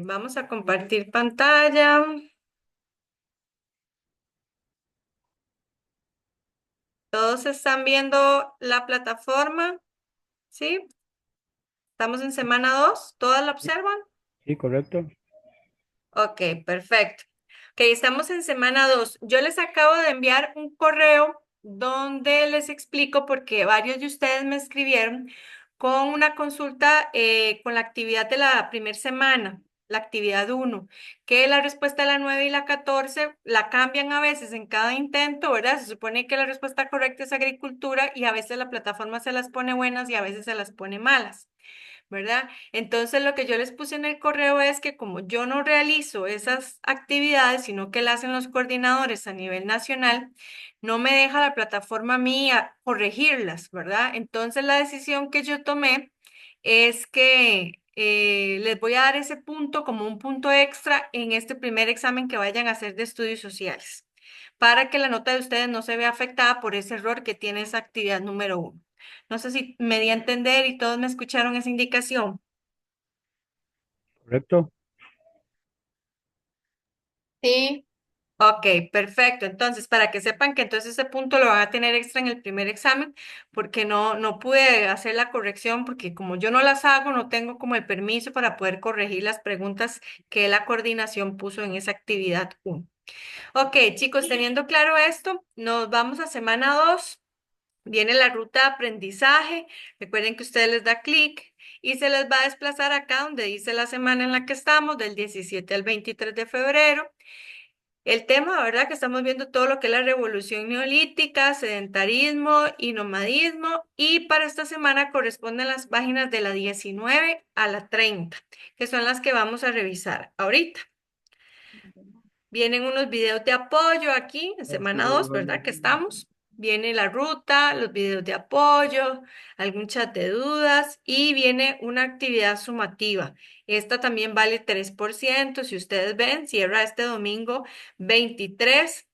Vamos a compartir pantalla. ¿Todos están viendo la plataforma? ¿Sí? ¿Estamos en semana 2? ¿Todas la observan? Sí, correcto. Ok, perfecto. Ok, estamos en semana 2. Yo les acabo de enviar un correo donde les explico porque varios de ustedes me escribieron con una consulta con la actividad de la primera semana, la actividad 1, que la respuesta de la 9 y la 14 la cambian a veces en cada intento, ¿verdad? Se supone que la respuesta correcta es agricultura y a veces la plataforma se las pone buenas y a veces se las pone malas. ¿Verdad? Entonces lo que yo les puse en el correo es que como yo no realizo esas actividades, sino que las hacen los coordinadores a nivel nacional, no me deja la plataforma mía corregirlas, ¿verdad? Entonces la decisión que yo tomé es que les voy a dar ese punto como un punto extra en este primer examen que vayan a hacer de estudios sociales, para que la nota de ustedes no se vea afectada por ese error que tiene esa actividad número 1. No sé si me di a entender y todos me escucharon esa indicación. Correcto. Sí. Ok, perfecto. Entonces, para que sepan que entonces ese punto lo van a tener extra en el primer examen, porque no pude hacer la corrección, porque como yo no las hago, no tengo como el permiso para poder corregir las preguntas que la coordinación puso en esa actividad 1. Ok, chicos, teniendo claro esto, nos vamos a semana 2. Viene la ruta de aprendizaje. Recuerden que ustedes les da clic y se les va a desplazar acá donde dice la semana en la que estamos, del 17 al 23 de febrero. El tema, ¿verdad? Que estamos viendo todo lo que es la revolución neolítica, sedentarismo y nomadismo. Y para esta semana corresponden las páginas de la 19 a la 30, que son las que vamos a revisar ahorita. Vienen unos videos de apoyo aquí en semana 2, ¿verdad? Que estamos. Viene la ruta, los videos de apoyo, algún chat de dudas y viene una actividad sumativa. Esta también vale 3%. Si ustedes ven, cierra este domingo 23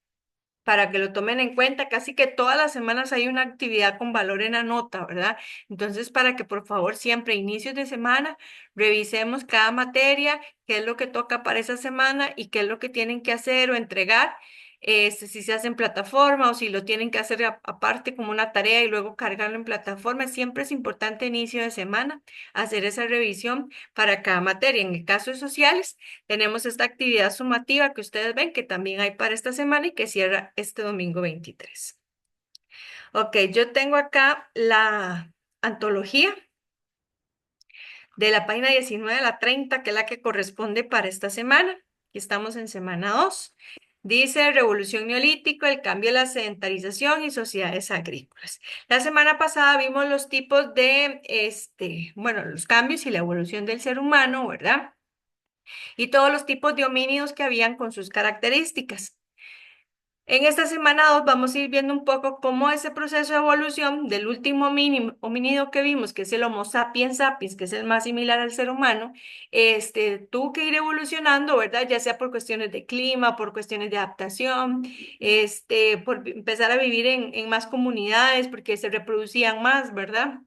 para que lo tomen en cuenta. Casi que todas las semanas hay una actividad con valor en la nota, ¿verdad? Entonces, para que por favor siempre inicios de semana revisemos cada materia, qué es lo que toca para esa semana y qué es lo que tienen que hacer o entregar. Si se hace en plataforma o si lo tienen que hacer aparte como una tarea y luego cargarlo en plataforma, siempre es importante inicio de semana hacer esa revisión para cada materia. En el caso de sociales, tenemos esta actividad sumativa que ustedes ven que también hay para esta semana y que cierra este domingo 23. Ok, yo tengo acá la antología de la página 19 a la 30, que es la que corresponde para esta semana. Aquí estamos en semana 2. Dice Revolución Neolítica, el cambio de la sedentarización y sociedades agrícolas. La semana pasada vimos los tipos de, bueno, los cambios y la evolución del ser humano, ¿verdad? Y todos los tipos de homínidos que habían con sus características. En esta semana 2 vamos a ir viendo un poco cómo ese proceso de evolución del último homínido que vimos, que es el Homo sapiens sapiens, que es el más similar al ser humano, tuvo que ir evolucionando, ¿verdad? Ya sea por cuestiones de clima, por cuestiones de adaptación, por empezar a vivir en más comunidades, porque se reproducían más, ¿verdad?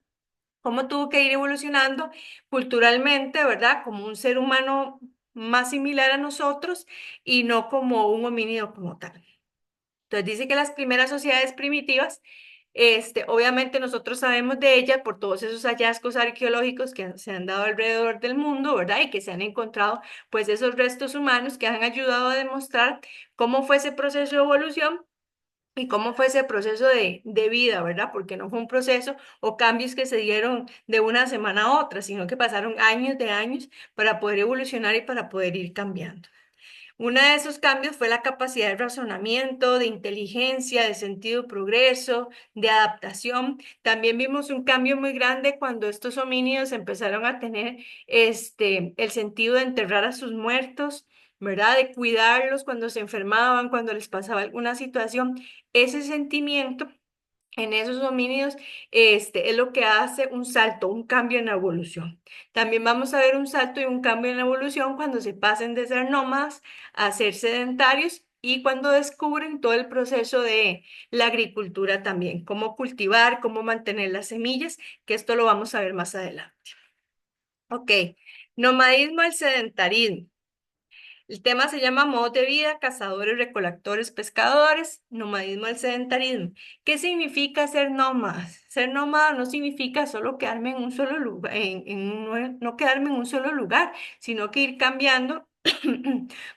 Cómo tuvo que ir evolucionando culturalmente, ¿verdad? Como un ser humano más similar a nosotros y no como un homínido como tal. Entonces dice que las primeras sociedades primitivas, obviamente nosotros sabemos de ellas por todos esos hallazgos arqueológicos que se han dado alrededor del mundo, ¿verdad? Y que se han encontrado, pues, esos restos humanos que han ayudado a demostrar cómo fue ese proceso de evolución y cómo fue ese proceso de vida, ¿verdad? Porque no fue un proceso o cambios que se dieron de una semana a otra, sino que pasaron años de años para poder evolucionar y para poder ir cambiando. Uno de esos cambios fue la capacidad de razonamiento, de inteligencia, de sentido de progreso, de adaptación. También vimos un cambio muy grande cuando estos homínidos empezaron a tener el sentido de enterrar a sus muertos, ¿verdad? De cuidarlos cuando se enfermaban, cuando les pasaba alguna situación. Ese sentimiento en esos homínidos, es lo que hace un salto, un cambio en la evolución. También vamos a ver un salto y un cambio en la evolución cuando se pasen de ser nómadas a ser sedentarios y cuando descubren todo el proceso de la agricultura también, cómo cultivar, cómo mantener las semillas, que esto lo vamos a ver más adelante. Ok, Nomadismo al sedentarismo. El tema se llama modos de vida, cazadores, recolectores, pescadores, nomadismo al sedentarismo. ¿Qué significa ser nómadas? Ser nómada no significa solo quedarme en un solo lugar, no quedarme en un solo lugar, sino que ir cambiando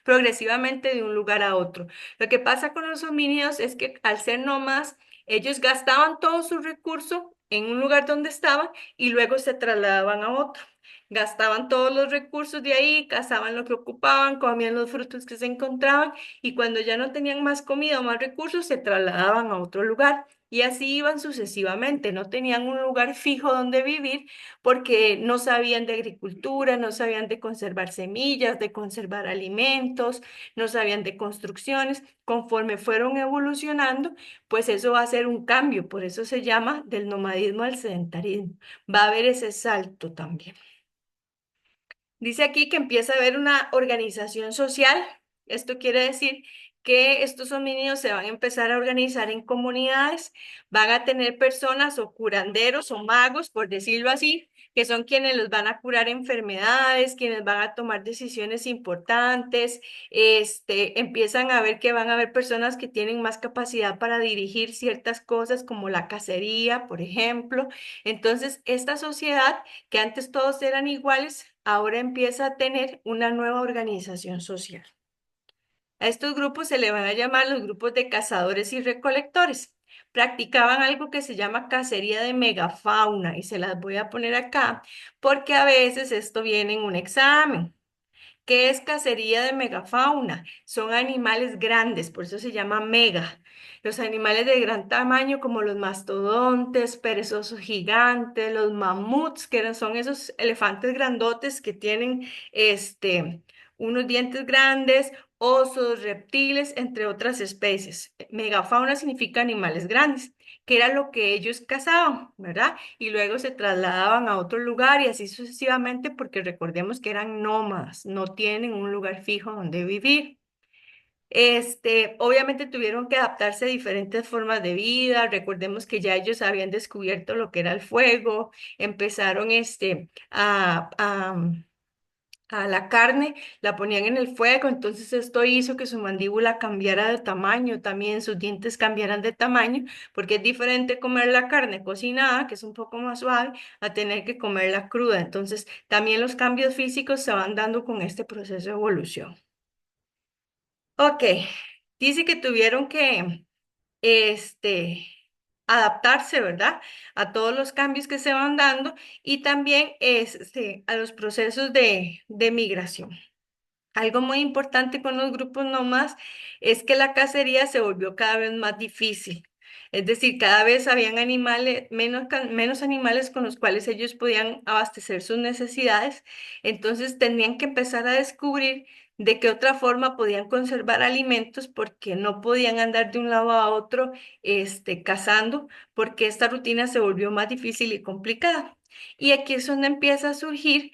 progresivamente de un lugar a otro. Lo que pasa con los homínidos es que al ser nómadas, ellos gastaban todo su recurso en un lugar donde estaban y luego se trasladaban a otro. Gastaban todos los recursos de ahí, cazaban lo que ocupaban, comían los frutos que se encontraban y cuando ya no tenían más comida o más recursos se trasladaban a otro lugar. Y así iban sucesivamente, no tenían un lugar fijo donde vivir porque no sabían de agricultura, no sabían de conservar semillas, de conservar alimentos, no sabían de construcciones. Conforme fueron evolucionando, pues eso va a ser un cambio, por eso se llama del nomadismo al sedentarismo. Va a haber ese salto también. Dice aquí que empieza a haber una organización social. Esto quiere decir que estos homínidos se van a empezar a organizar en comunidades, van a tener personas o curanderos o magos, por decirlo así, que son quienes los van a curar enfermedades, quienes van a tomar decisiones importantes. Empiezan a ver que van a haber personas que tienen más capacidad para dirigir ciertas cosas como la cacería, por ejemplo. Entonces, esta sociedad que antes todos eran iguales, ahora empieza a tener una nueva organización social. A estos grupos se le van a llamar los grupos de cazadores y recolectores. Practicaban algo que se llama cacería de megafauna y se las voy a poner acá porque a veces esto viene en un examen. ¿Qué es cacería de megafauna? Son animales grandes, por eso se llama mega. Los animales de gran tamaño como los mastodontes, perezosos gigantes, los mamuts, son esos elefantes grandotes que tienen unos dientes grandes, osos, reptiles, entre otras especies. Megafauna significa animales grandes, que era lo que ellos cazaban, ¿verdad? Y luego se trasladaban a otro lugar y así sucesivamente porque recordemos que eran nómadas, no tienen un lugar fijo donde vivir. Obviamente tuvieron que adaptarse a diferentes formas de vida. Recordemos que ya ellos habían descubierto lo que era el fuego, empezaron a la carne, la ponían en el fuego, entonces esto hizo que su mandíbula cambiara de tamaño, también sus dientes cambiaran de tamaño, porque es diferente comer la carne cocinada, que es un poco más suave, a tener que comerla cruda. Entonces, también los cambios físicos se van dando con este proceso de evolución. Ok, dice que tuvieron que este, adaptarse, ¿verdad? A todos los cambios que se van dando y también a los procesos de migración. Algo muy importante con los grupos nómadas es que la cacería se volvió cada vez más difícil. Es decir, cada vez habían animales, menos animales con los cuales ellos podían abastecer sus necesidades. Entonces tenían que empezar a descubrir de qué otra forma podían conservar alimentos porque no podían andar de un lado a otro, cazando, porque esta rutina se volvió más difícil y complicada. Y aquí es donde empieza a surgir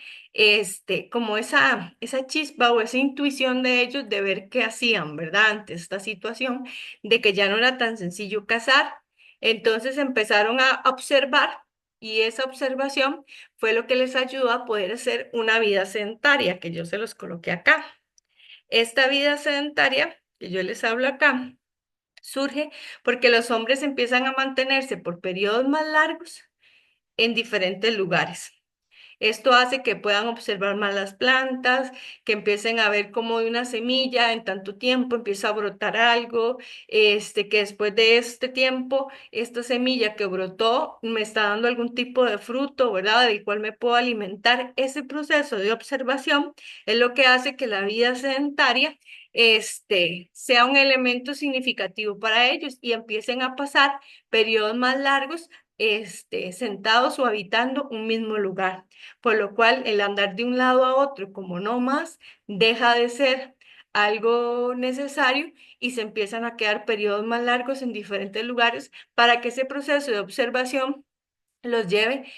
como esa chispa o esa intuición de ellos de ver qué hacían, ¿verdad? Ante esta situación de que ya no era tan sencillo cazar. Entonces empezaron a observar y esa observación fue lo que les ayudó a poder hacer una vida sedentaria, que yo se los coloqué acá. Esta vida sedentaria que yo les hablo acá surge porque los hombres empiezan a mantenerse por periodos más largos en diferentes lugares. Esto hace que puedan observar más las plantas, que empiecen a ver cómo de una semilla en tanto tiempo empieza a brotar algo, que después de este tiempo, esta semilla que brotó me está dando algún tipo de fruto, ¿verdad? Del cual me puedo alimentar. Ese proceso de observación es lo que hace que la vida sedentaria, sea un elemento significativo para ellos y empiecen a pasar periodos más largos, sentados o habitando un mismo lugar, por lo cual el andar de un lado a otro como no más deja de ser algo necesario y se empiezan a quedar periodos más largos en diferentes lugares para que ese proceso de observación los lleve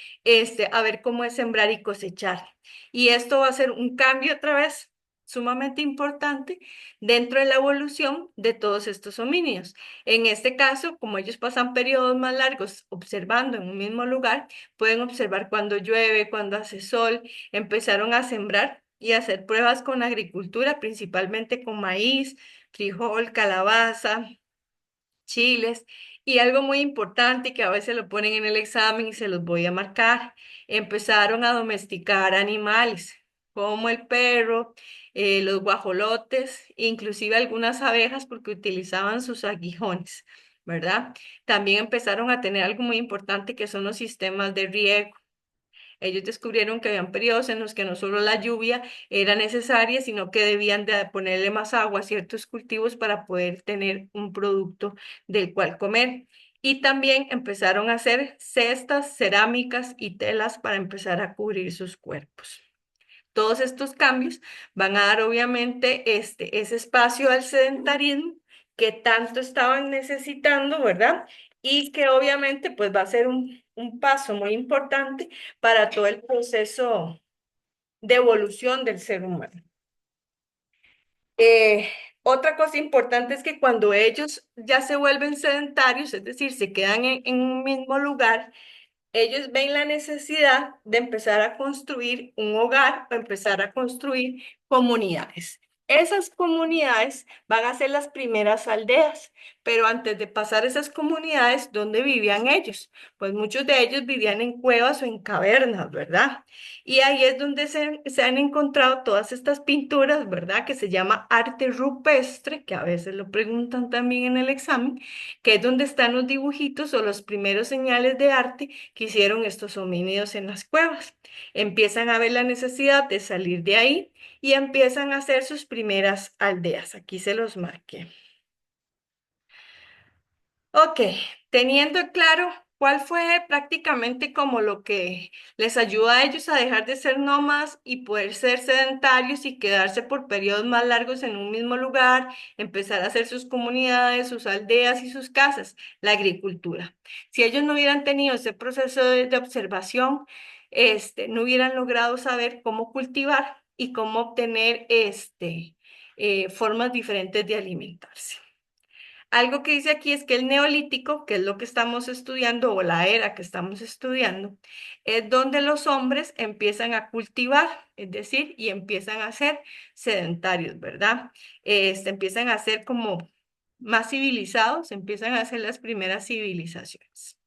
a ver cómo es sembrar y cosechar. Y esto va a ser un cambio otra vez sumamente importante dentro de la evolución de todos estos homínidos. En este caso, como ellos pasan periodos más largos observando en un mismo lugar, pueden observar cuando llueve, cuando hace sol, empezaron a sembrar y a hacer pruebas con agricultura, principalmente con maíz, frijol, calabaza, chiles. Y algo muy importante que a veces lo ponen en el examen y se los voy a marcar, empezaron a domesticar animales como el perro, los guajolotes, inclusive algunas abejas porque utilizaban sus aguijones, ¿verdad? También empezaron a tener algo muy importante que son los sistemas de riego. Ellos descubrieron que habían periodos en los que no solo la lluvia era necesaria, sino que debían de ponerle más agua a ciertos cultivos para poder tener un producto del cual comer. Y también empezaron a hacer cestas, cerámicas y telas para empezar a cubrir sus cuerpos. Todos estos cambios van a dar obviamente ese espacio al sedentarismo que tanto estaban necesitando, ¿verdad? Y que obviamente pues va a ser un paso muy importante para todo el proceso de evolución del ser humano. Eh, Otra cosa importante es que cuando ellos ya se vuelven sedentarios, es decir, se quedan en un mismo lugar, ellos ven la necesidad de empezar a construir un hogar o empezar a construir comunidades. Esas comunidades van a ser las primeras aldeas, pero antes de pasar esas comunidades, ¿dónde vivían ellos? Pues muchos de ellos vivían en cuevas o en cavernas, ¿verdad? Y ahí es donde se han encontrado todas estas pinturas, ¿verdad? Que se llama arte rupestre, que a veces lo preguntan también en el examen, que es donde están los dibujitos o los primeros señales de arte que hicieron estos homínidos en las cuevas. Empiezan a ver la necesidad de salir de ahí y empiezan a hacer sus primeras aldeas. Aquí se los marqué. Ok, teniendo claro cuál fue prácticamente como lo que les ayuda a ellos a dejar de ser nómadas y poder ser sedentarios y quedarse por periodos más largos en un mismo lugar, empezar a hacer sus comunidades, sus aldeas y sus casas, la agricultura. Si ellos no hubieran tenido ese proceso de observación, no hubieran logrado saber cómo cultivar y cómo obtener formas diferentes de alimentarse. Algo que dice aquí es que el neolítico, que es lo que estamos estudiando, o la era que estamos estudiando, es donde los hombres empiezan a cultivar, es decir, y empiezan a ser sedentarios, ¿verdad? Empiezan a ser como más civilizados, empiezan a ser las primeras civilizaciones.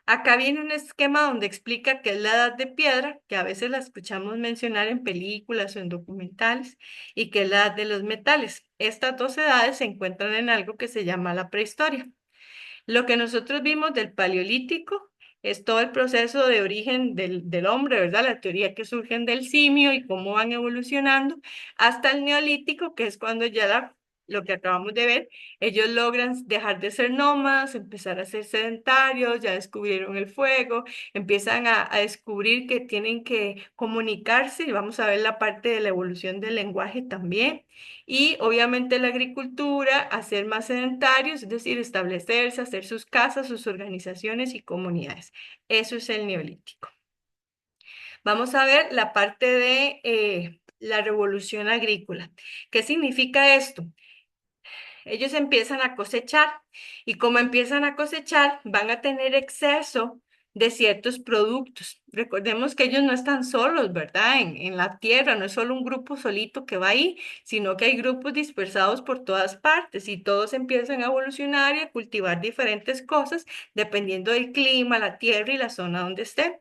Acá viene un esquema donde explica qué es la edad de piedra, que a veces la escuchamos mencionar en películas o en documentales, y qué es la edad de los metales. Estas dos edades se encuentran en algo que se llama la prehistoria. Lo que nosotros vimos del paleolítico es todo el proceso de origen del hombre, ¿verdad? La teoría que surgen del simio y cómo van evolucionando, hasta el neolítico, que es cuando ya lo que acabamos de ver, ellos logran dejar de ser nómadas, empezar a ser sedentarios, ya descubrieron el fuego, empiezan a descubrir que tienen que comunicarse, y vamos a ver la parte de la evolución del lenguaje también. Y obviamente la agricultura, hacer más sedentarios, es decir, establecerse, hacer sus casas, sus organizaciones y comunidades. Eso es el neolítico. Vamos a ver la parte de la revolución agrícola. ¿Qué significa esto? Ellos empiezan a cosechar y como empiezan a cosechar, van a tener exceso de ciertos productos. Recordemos que ellos no están solos, ¿verdad? En la tierra, no es solo un grupo solito que va ahí, sino que hay grupos dispersados por todas partes y todos empiezan a evolucionar y a cultivar diferentes cosas dependiendo del clima, la tierra y la zona donde estén.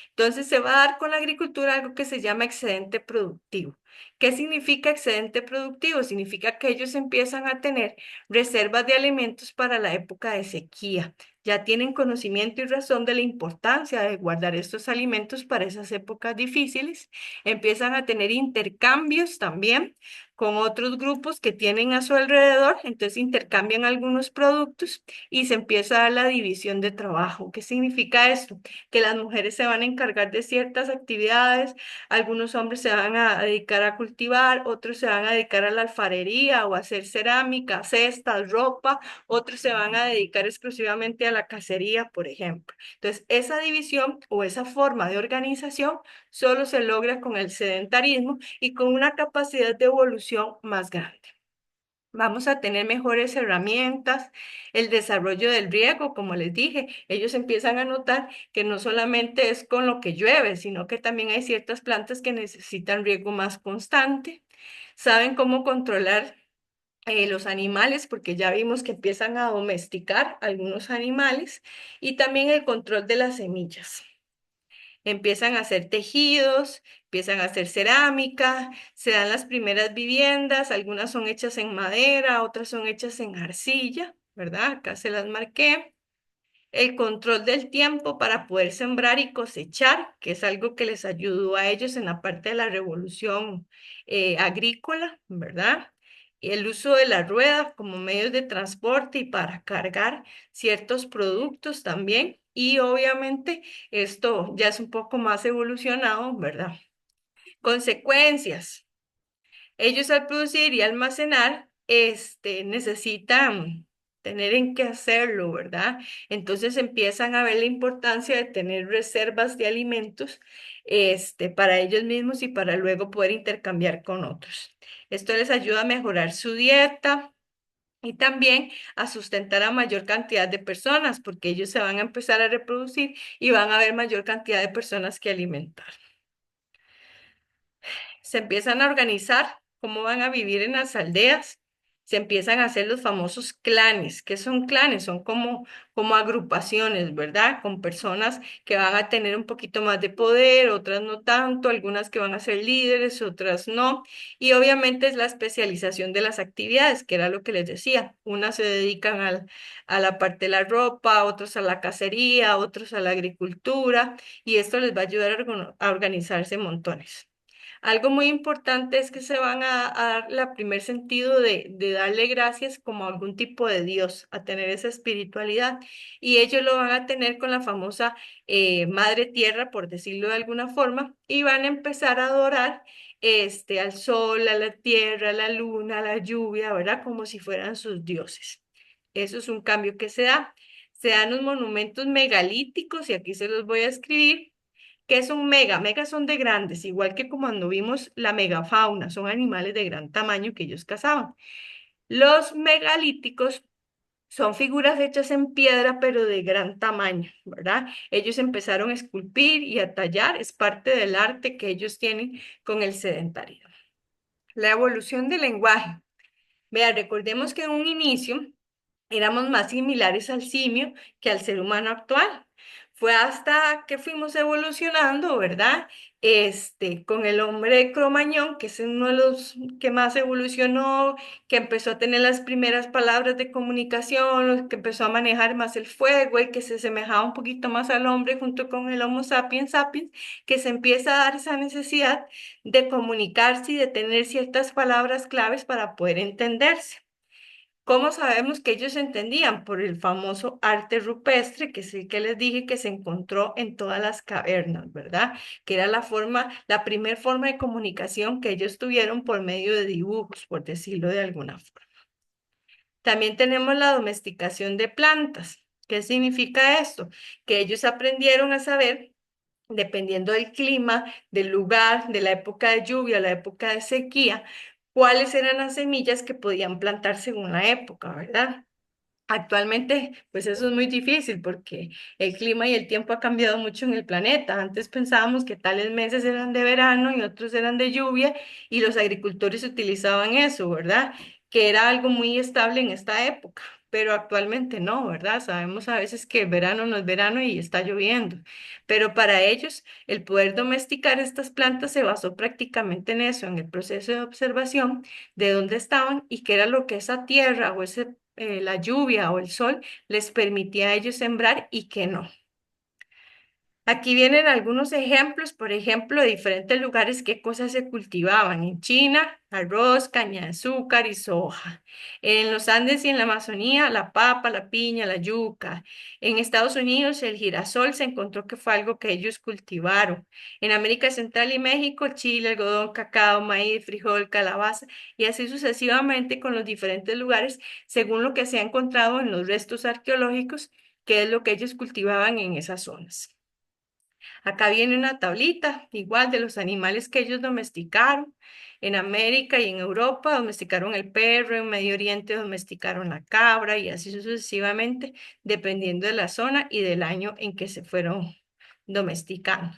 Entonces se va a dar con la agricultura algo que se llama excedente productivo. ¿Qué significa excedente productivo? Significa que ellos empiezan a tener reservas de alimentos para la época de sequía. Ya tienen conocimiento y razón de la importancia de guardar estos alimentos para esas épocas difíciles. Empiezan a tener intercambios también con otros grupos que tienen a su alrededor. Entonces intercambian algunos productos y se empieza a dar la división de trabajo. ¿Qué significa esto? Que las mujeres se van a encargar de ciertas actividades, algunos hombres se van a dedicar a cultivar, otros se van a dedicar a la alfarería o a hacer cerámica, cestas, ropa, otros se van a dedicar exclusivamente a la cacería, por ejemplo. Entonces, esa división o esa forma de organización solo se logra con el sedentarismo y con una capacidad de evolución más grande. Vamos a tener mejores herramientas, el desarrollo del riego, como les dije, ellos empiezan a notar que no solamente es con lo que llueve, sino que también hay ciertas plantas que necesitan riego más constante. Saben cómo controlar los animales, porque ya vimos que empiezan a domesticar algunos animales, y también el control de las semillas. Empiezan a hacer tejidos, empiezan a hacer cerámica, se dan las primeras viviendas, algunas son hechas en madera, otras son hechas en arcilla, ¿verdad? Acá se las marqué. El control del tiempo para poder sembrar y cosechar, que es algo que les ayudó a ellos en la parte de la revolución agrícola, ¿verdad? Y el uso de la rueda como medios de transporte y para cargar ciertos productos también. Y obviamente esto ya es un poco más evolucionado, ¿verdad? Consecuencias. Ellos al producir y almacenar, necesitan tener en qué hacerlo, ¿verdad? Entonces empiezan a ver la importancia de tener reservas de alimentos, para ellos mismos y para luego poder intercambiar con otros. Esto les ayuda a mejorar su dieta y también a sustentar a mayor cantidad de personas, porque ellos se van a empezar a reproducir y van a haber mayor cantidad de personas que alimentar. Se empiezan a organizar cómo van a vivir en las aldeas, se empiezan a hacer los famosos clanes. ¿Qué son clanes? Son como agrupaciones, ¿verdad? Con personas que van a tener un poquito más de poder, otras no tanto, algunas que van a ser líderes, otras no. Y obviamente es la especialización de las actividades, que era lo que les decía. Unas se dedican a la parte de la ropa, otros a la cacería, otros a la agricultura, y esto les va a ayudar a organizarse montones. Algo muy importante es que se van a dar la primer sentido de darle gracias como a algún tipo de Dios, a tener esa espiritualidad. Y ellos lo van a tener con la famosa Madre Tierra, por decirlo de alguna forma, y van a empezar a adorar al sol, a la tierra, a la luna, a la lluvia, ¿verdad? Como si fueran sus dioses. Eso es un cambio que se da. Se dan los monumentos megalíticos, y aquí se los voy a escribir. ¿Qué es un mega? Megas son de grandes, igual que como cuando vimos la megafauna, son animales de gran tamaño que ellos cazaban. Los megalíticos son figuras hechas en piedra, pero de gran tamaño, ¿verdad? Ellos empezaron a esculpir y a tallar, es parte del arte que ellos tienen con el sedentarismo. La evolución del lenguaje. Vea, recordemos que en un inicio éramos más similares al simio que al ser humano actual. Fue hasta que fuimos evolucionando, ¿verdad? Con el hombre Cromañón, que es uno de los que más evolucionó, que empezó a tener las primeras palabras de comunicación, que empezó a manejar más el fuego y que se asemejaba un poquito más al hombre junto con el Homo sapiens sapiens, que se empieza a dar esa necesidad de comunicarse y de tener ciertas palabras claves para poder entenderse. ¿Cómo sabemos que ellos entendían? Por el famoso arte rupestre, que sí que les dije que se encontró en todas las cavernas, ¿verdad? Que era la primera forma de comunicación que ellos tuvieron por medio de dibujos, por decirlo de alguna forma. También tenemos la domesticación de plantas. ¿Qué significa esto? Que ellos aprendieron a saber, dependiendo del clima, del lugar, de la época de lluvia, la época de sequía, cuáles eran las semillas que podían plantar según la época, ¿verdad? Actualmente, pues eso es muy difícil porque el clima y el tiempo ha cambiado mucho en el planeta. Antes pensábamos que tales meses eran de verano y otros eran de lluvia y los agricultores utilizaban eso, ¿verdad? Que era algo muy estable en esta época, pero actualmente no, ¿verdad? Sabemos a veces que el verano no es verano y está lloviendo, pero para ellos el poder domesticar estas plantas se basó prácticamente en eso, en el proceso de observación de dónde estaban y qué era lo que esa tierra o la lluvia o el sol les permitía a ellos sembrar y que no. Aquí vienen algunos ejemplos, por ejemplo, de diferentes lugares, qué cosas se cultivaban. En China, arroz, caña de azúcar y soja. En los Andes y en la Amazonía, la papa, la piña, la yuca. En Estados Unidos, el girasol se encontró que fue algo que ellos cultivaron. En América Central y México, chile, algodón, cacao, maíz, frijol, calabaza, y así sucesivamente con los diferentes lugares, según lo que se ha encontrado en los restos arqueológicos, que es lo que ellos cultivaban en esas zonas. Acá viene una tablita, igual de los animales que ellos domesticaron. En América y en Europa domesticaron el perro, en Medio Oriente domesticaron la cabra y así sucesivamente, dependiendo de la zona y del año en que se fueron domesticando.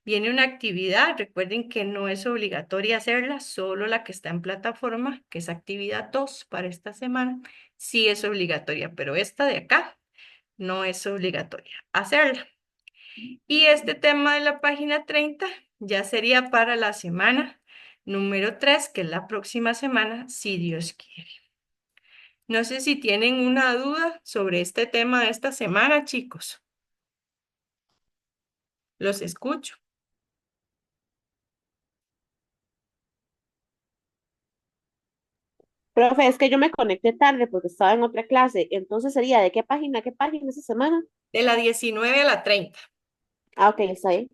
Viene una actividad, recuerden que no es obligatoria hacerla, solo la que está en plataforma, que es actividad 2 para esta semana, sí es obligatoria, pero esta de acá no es obligatoria hacerla. Y este tema de la página 30 ya sería para la semana número 3, que es la próxima semana, si Dios quiere. No sé si tienen una duda sobre este tema de esta semana, chicos. Los escucho. Profe, es que yo me conecté tarde porque estaba en otra clase. Entonces sería ¿de qué página esa semana? De la 19 a la 30. Ah, ok, está ahí.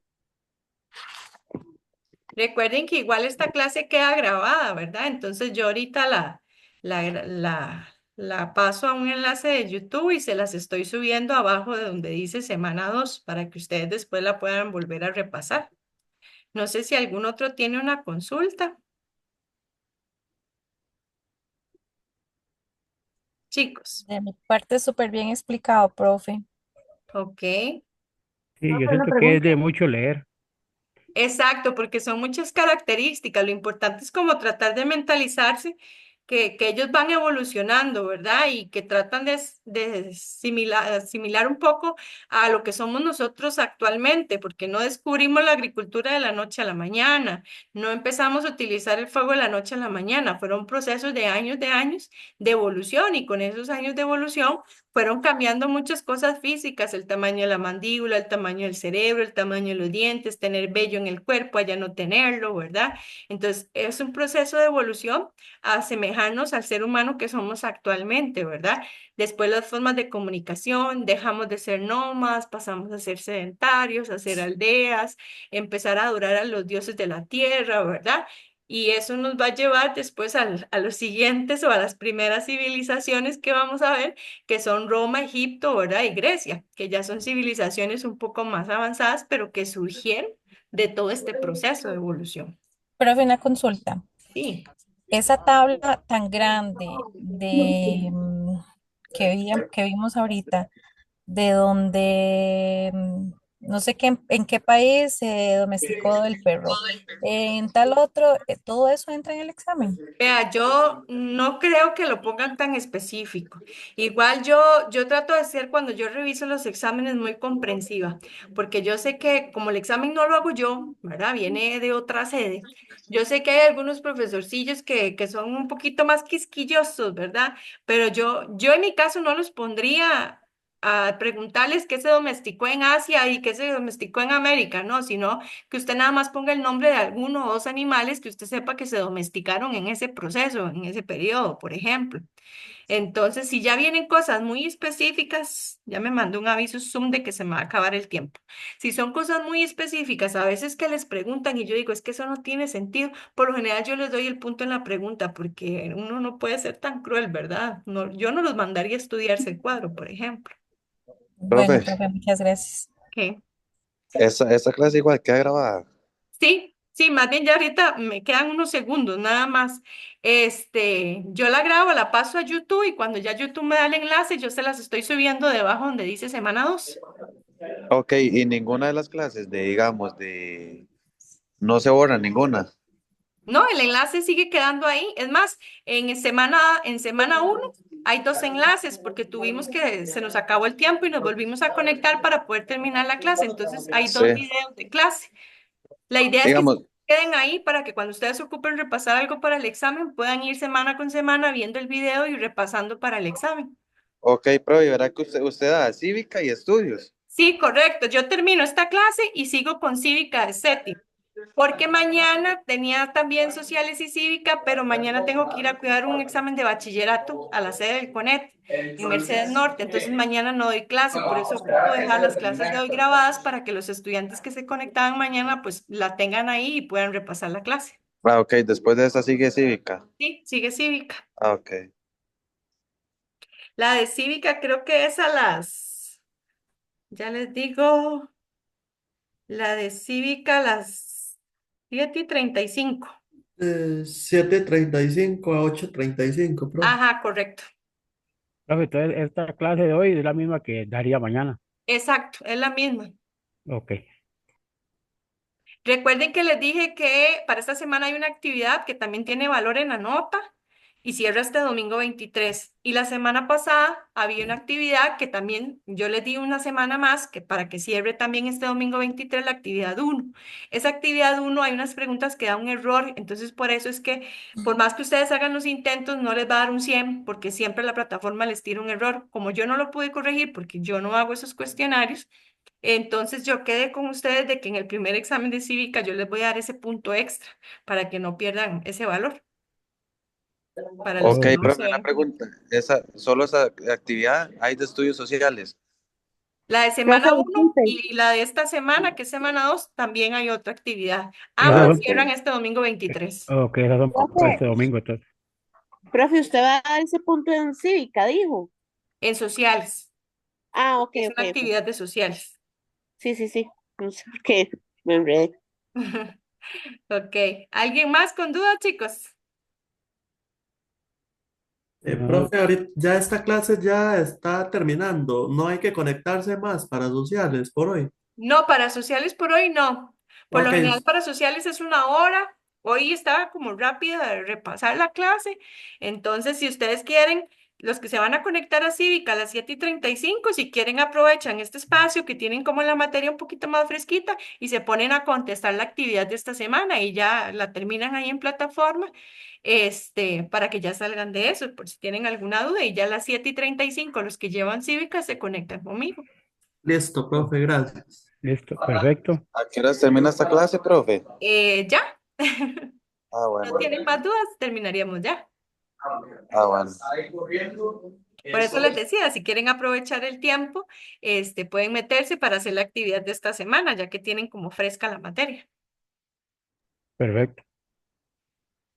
Recuerden que igual esta clase queda grabada, ¿verdad? Entonces yo ahorita la paso a un enlace de YouTube y se las estoy subiendo abajo de donde dice semana 2 para que ustedes después la puedan volver a repasar. No sé si algún otro tiene una consulta. Chicos, De mi parte, súper bien explicado, profe. ok. Sí, yo Profe, una siento que es pregunta. de mucho leer. Exacto, porque son muchas características. Lo importante es como tratar de mentalizarse que ellos van evolucionando, ¿verdad? Y que tratan de asimilar un poco a lo que somos nosotros actualmente, porque no descubrimos la agricultura de la noche a la mañana, no empezamos a utilizar el fuego de la noche a la mañana, fueron procesos de años de evolución y con esos años de evolución fueron cambiando muchas cosas físicas, el tamaño de la mandíbula, el tamaño del cerebro, el tamaño de los dientes, tener vello en el cuerpo, allá no tenerlo, ¿verdad? Entonces, es un proceso de evolución a asemejarnos al ser humano que somos actualmente, ¿verdad? Después las formas de comunicación, dejamos de ser nómadas, pasamos a ser sedentarios, a ser aldeas, empezar a adorar a los dioses de la tierra, ¿verdad? Y eso nos va a llevar después a los siguientes o a las primeras civilizaciones que vamos a ver que son Roma, Egipto, ¿verdad? Y Grecia, que ya son civilizaciones un poco más avanzadas, pero que surgieron de todo este proceso de evolución. Profe, una consulta. Sí. Esa tabla tan grande que vimos ahorita, de donde no sé qué, en qué país se domesticó el perro, en tal otro, todo eso entra en el examen. Vea, yo no creo que lo pongan tan específico. Igual yo trato de ser cuando yo reviso los exámenes muy comprensiva, porque yo sé que como el examen no lo hago yo, ¿verdad? Viene de otra sede. Yo sé que hay algunos profesorcillos que son un poquito más quisquillosos, ¿verdad? Pero yo en mi caso no los pondría a preguntarles qué se domesticó en Asia y qué se domesticó en América, no, sino que usted nada más ponga el nombre de alguno o dos animales que usted sepa que se domesticaron en ese proceso, en ese periodo, por ejemplo. Entonces, si ya vienen cosas muy específicas, ya me mandó un aviso Zoom de que se me va a acabar el tiempo. Si son cosas muy específicas, a veces que les preguntan y yo digo, es que eso no tiene sentido, por lo general yo les doy el punto en la pregunta porque uno no puede ser tan cruel, ¿verdad? No, yo no los mandaría a estudiarse el cuadro, por ejemplo. Bueno, Profe, profe, muchas gracias. ¿Ok? esa clase igual queda grabada. Sí, sí, más bien ya ahorita me quedan unos segundos nada más. Yo la grabo, la paso a YouTube y cuando ya YouTube me da el enlace, yo se las estoy subiendo debajo donde dice semana 2. Ok, y ninguna de las clases digamos, no se borra ninguna. No, el enlace sigue quedando ahí. Es más, en semana 1 hay dos enlaces porque tuvimos que, se nos acabó el tiempo y nos volvimos a conectar para poder terminar la clase. Entonces hay dos Sí, videos de clase. La idea es que se digamos, queden ahí para que cuando ustedes se ocupen repasar algo para el examen, puedan ir semana con semana viendo el video y repasando para el examen. ok, profe, verá que usted da cívica y estudios. Sí, correcto. Yo termino esta clase y sigo con cívica de séptimo, porque mañana tenía también sociales y cívica, pero mañana tengo que ir a cuidar un examen de bachillerato a la sede del CONET en Mercedes Norte. Entonces mañana no doy clase, por eso ocupo dejar las clases de hoy grabadas para que los estudiantes que se conectaban mañana pues la tengan ahí y puedan repasar la clase. Ah, ok, después de esta sigue cívica. Sí, sigue cívica. Ah, ok. La de cívica creo que es a las, ya les digo, la de cívica a las 7:35. 7:35 a 8:35, profe. Ajá, correcto. Profe, entonces esta clase de hoy es la misma que daría mañana. Exacto, es la misma. Ok. Recuerden que les dije que para esta semana hay una actividad que también tiene valor en la nota y cierra este domingo 23. Y la semana pasada había una actividad que también yo les di una semana más que para que cierre también este domingo 23 la actividad 1. Esa actividad 1 hay unas preguntas que da un error, entonces por eso es que por más que ustedes hagan los intentos no les va a dar un 100 porque siempre la plataforma les tira un error. Como yo no lo pude corregir porque yo no hago esos cuestionarios, entonces yo quedé con ustedes de que en el primer examen de cívica yo les voy a dar ese punto extra para que no pierdan ese valor, para los Ok, que Ok. no se profe, una ven con... pregunta. Solo esa actividad hay de estudios sociales. La de Profe, semana uno disculpe. y la de esta semana, que es semana 2 también hay otra actividad. Esas Ambas son, cierran este domingo 23 ok, esas son para Profe, este domingo, entonces. profe, usted va a dar ese punto en cívica, dijo. en sociales. Ah, ok, Es ok, una ok. actividad de sociales. Sí, sí, sí. No sé por qué me enredé. Ok. ¿Alguien más con dudas, chicos? No, Profe, ahorita ya esta clase ya está terminando. No hay que conectarse más para sociales por hoy. No, para sociales por hoy no. Por lo Ok, general para sociales es una hora. Hoy estaba como rápida de repasar la clase. Entonces, si ustedes quieren, los que se van a conectar a Cívica a las 7:35, si quieren aprovechan este espacio que tienen como la materia un poquito más fresquita y se ponen a contestar la actividad de esta semana y ya la terminan ahí en plataforma, para que ya salgan de eso, por si tienen alguna duda. Y ya a las 7:35 los que llevan Cívica se conectan conmigo. listo, profe, gracias. listo, perfecto. ¿A qué horas termina esta clase, profe? Ya. Ah, No bueno. tienen más dudas, terminaríamos ya. Ah, bueno. Por eso les decía, si quieren aprovechar el tiempo, pueden meterse para hacer la actividad de esta semana, ya que tienen como fresca la materia. Perfecto.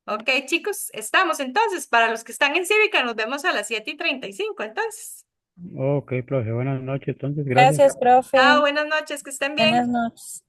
Ok, chicos, estamos entonces. Para los que están en Cívica, nos vemos a las 7:35, entonces. Ok, profe, buenas noches, entonces, gracias. Gracias, Chao, profe. buenas noches, que estén bien. Buenas noches.